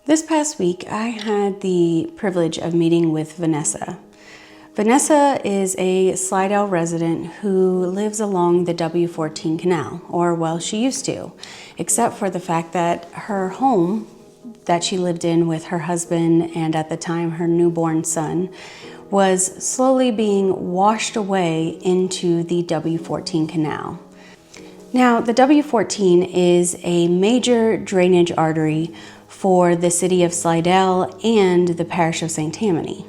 This past week, I had the privilege of meeting with Vanessa. Vanessa is a Slidell resident who lives along the W14 canal, or well, she used to, except for the fact that her home that she lived in with her husband and at the time her newborn son was slowly being washed away into the W14 canal. Now, the W14 is a major drainage artery for the city of Slidell and the parish of St. Tammany.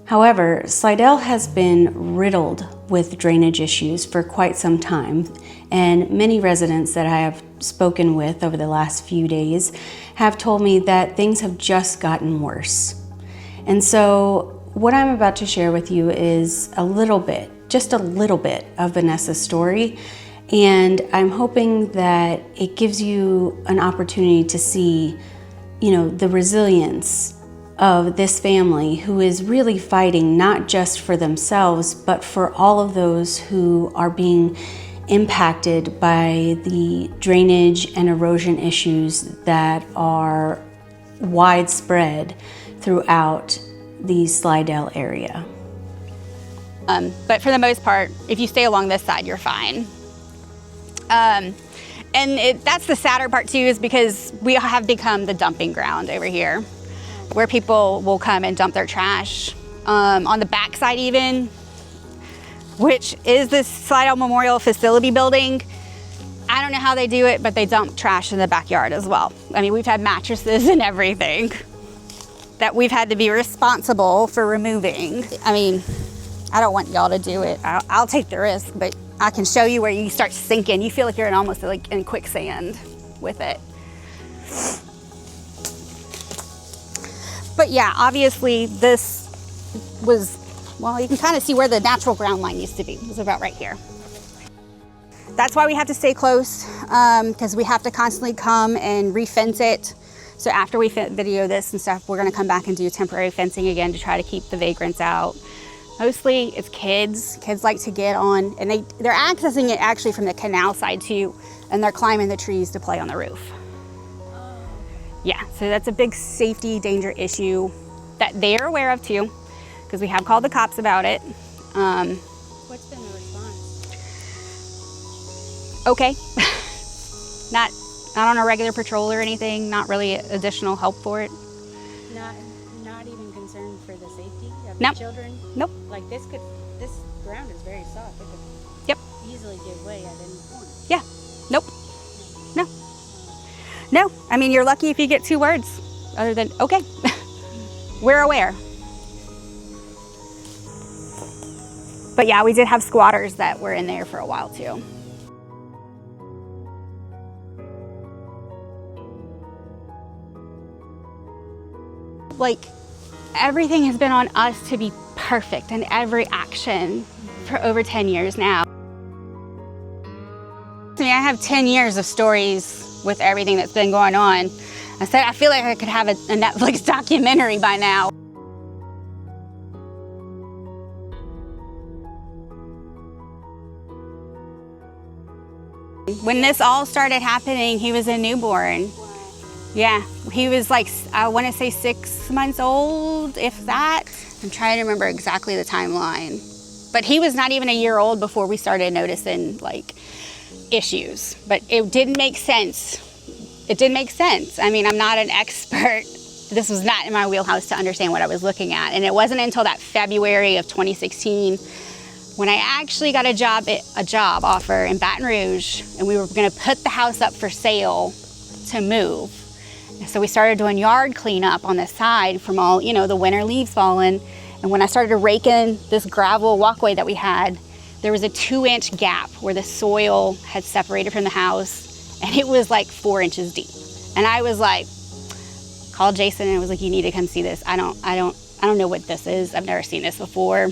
However, Slidell has been riddled with drainage issues for quite some time, and many residents that I have spoken with over the last few days have told me that things have just gotten worse. And so what I'm about to share with you is just a little bit of Vanessa's story, and I'm hoping that it gives you an opportunity to see, the resilience of this family who is really fighting not just for themselves, but for all of those who are being impacted by the drainage and erosion issues that are widespread throughout the Slidell area. But for the most part, if you stay along this side, you're fine. That's the sadder part too, is because we have become the dumping ground over here, where people will come and dump their trash. On the backside even, which is this Slidell Memorial Facility building. I don't know how they do it, but they dump trash in the backyard as well. I mean, we've had mattresses and everything that we've had to be responsible for removing. I mean, I don't want y'all to do it. I'll take the risk, but I can show you where you start sinking. You feel like you're almost like in quicksand with it. But yeah, obviously this was, well, you can kind of see where the natural ground line used to be. It was about right here. That's why we have to stay close, because we have to constantly come and re-fence it. So after we video this and stuff, we're gonna come back and do temporary fencing again to try to keep the vagrants out. Mostly it's kids. Kids like to get on, and they're accessing it actually from the canal side too, and they're climbing the trees to play on the roof. Yeah, so that's a big safety danger issue that they're aware of too, because we have called the cops about it. What's been the response? Okay. Not on a regular patrol or anything, not really additional help for it. Not even concerned for the safety of Nope. the children? Nope. Like this ground is very soft. It could Yep. easily give way at any point. Yeah. Nope. No. No. I mean, you're lucky if you get 2 words other than, okay. We're aware. But yeah, we did have squatters that were in there for a while too. Like, everything has been on us to be perfect in every action for over 10 years now. I mean, I have 10 years of stories with everything that's been going on. I said, I feel like I could have a Netflix documentary by now. When this all started happening, he was a newborn. Yeah, he was like, I want to say 6 months old, if that. I'm trying to remember exactly the timeline. But he was not even a year old before we started noticing like issues. But it didn't make sense. It didn't make sense. I mean, I'm not an expert. This was not in my wheelhouse to understand what I was looking at. And it wasn't until that February of 2016 when I actually got a job offer in Baton Rouge, and we were gonna put the house up for sale to move. So we started doing yard cleanup on the side from all, the winter leaves falling. And when I started to rake in this gravel walkway that we had, there was a 2-inch gap where the soil had separated from the house, and it was like 4 inches deep. And I was like, called Jason and I was like, you need to come see this. I don't know what this is. I've never seen this before.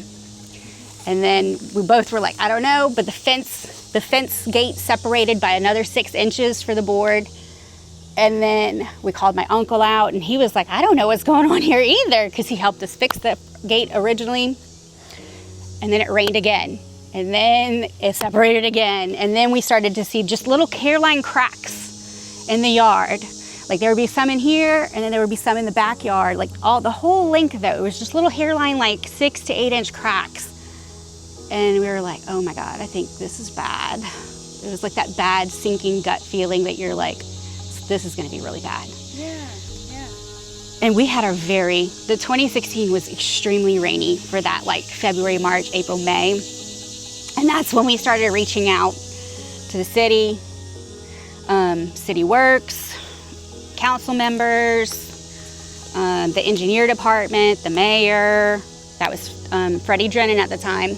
And then we both were like, I don't know, but the fence gate separated by another 6 inches for the board. And then we called my uncle out, and he was like, I don't know what's going on here either, because he helped us fix the gate originally. And then it rained again, and then it separated again. And then we started to see just little hairline cracks in the yard Like there would be some in here, and then there would be some in the backyard, like the whole length though. It was just little hairline, like 6 to 8 inch cracks. And we were like, oh my God, I think this is bad. It was like that bad sinking gut feeling that you're like, this is gonna be really bad. Yeah. And we had the 2016 was extremely rainy for that, like February, March, April, May. And that's when we started reaching out to the city, city works, council members, the engineer department, the mayor. That was Freddie Drennan at the time.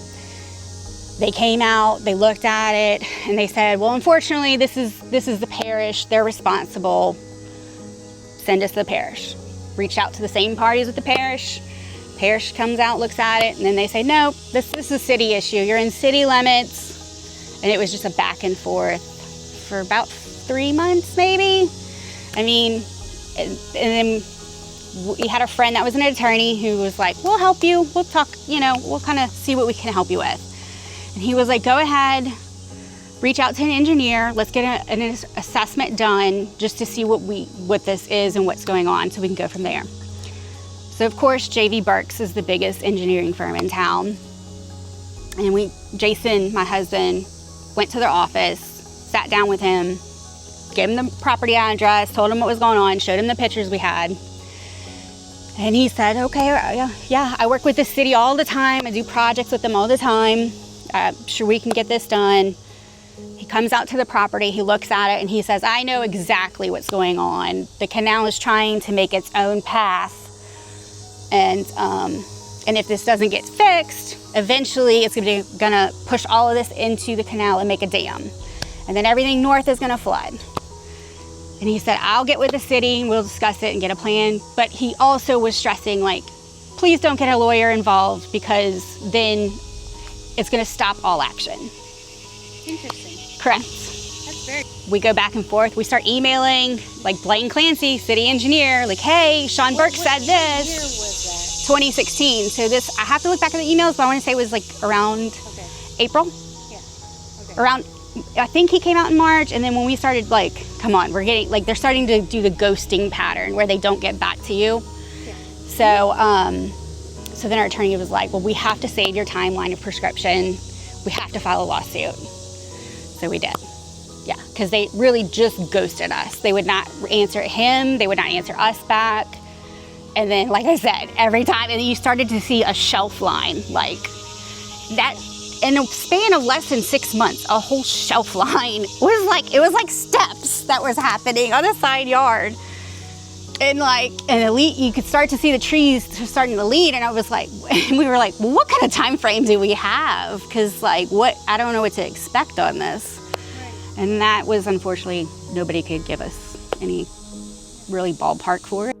They came out, they looked at it, and they said, well, unfortunately, this is the parish, they're responsible. Send us to the parish. Reach out to the same parties with the parish. Parish comes out, looks at it, and then they say, nope, this is a city issue. You're in city limits. And it was just a back and forth for about 3 months, maybe. I mean, and then we had a friend that was an attorney who was like, we'll help you, we'll talk, we'll kind of see what we can help you with. And he was like, go ahead, reach out to an engineer, let's get an assessment done just to see what this is and what's going on so we can go from there. So of course, J.V. Burks is the biggest engineering firm in town. And Jason, my husband, went to their office, sat down with him, gave him the property address, told him what was going on, showed him the pictures we had. And he said, okay, yeah, I work with the city all the time. I do projects with them all the time. I'm sure we can get this done. He comes out to the property, he looks at it, and he says, I know exactly what's going on. The canal is trying to make its own path. And if this doesn't get fixed, eventually it's gonna push all of this into the canal and make a dam. And then everything north is gonna flood. And he said, I'll get with the city and we'll discuss it and get a plan. But he also was stressing, like, please don't get a lawyer involved because then it's gonna stop all action. Interesting. Correct. That's very... We go back and forth. We start emailing, like Blaine Clancy, city engineer, like, hey, Sean Burke said this. What year was 2016. So this, I have to look back at the emails, but I want to say it was like around April. Yeah. Okay. Around, I think he came out in March, and then when we started, like, come on, we're getting, like, they're starting to do the ghosting pattern where they don't get back to you. Yeah. So then our attorney was like, well, we have to save your timeline of prescription. We have to file a lawsuit. So we did. Yeah, because they really just ghosted us. They would not answer him. They would not answer us back. And then, like I said, every time, and then you started to see a shelf line, like that, in a span of less than 6 months, a whole shelf line it was like steps that was happening on the side yard. And you could start to see the trees starting to lead, and I was like, we were like, well, what kind of time frame do we have? Because I don't know what to expect on this. Right. And that was, unfortunately, nobody could give us any really ballpark for it.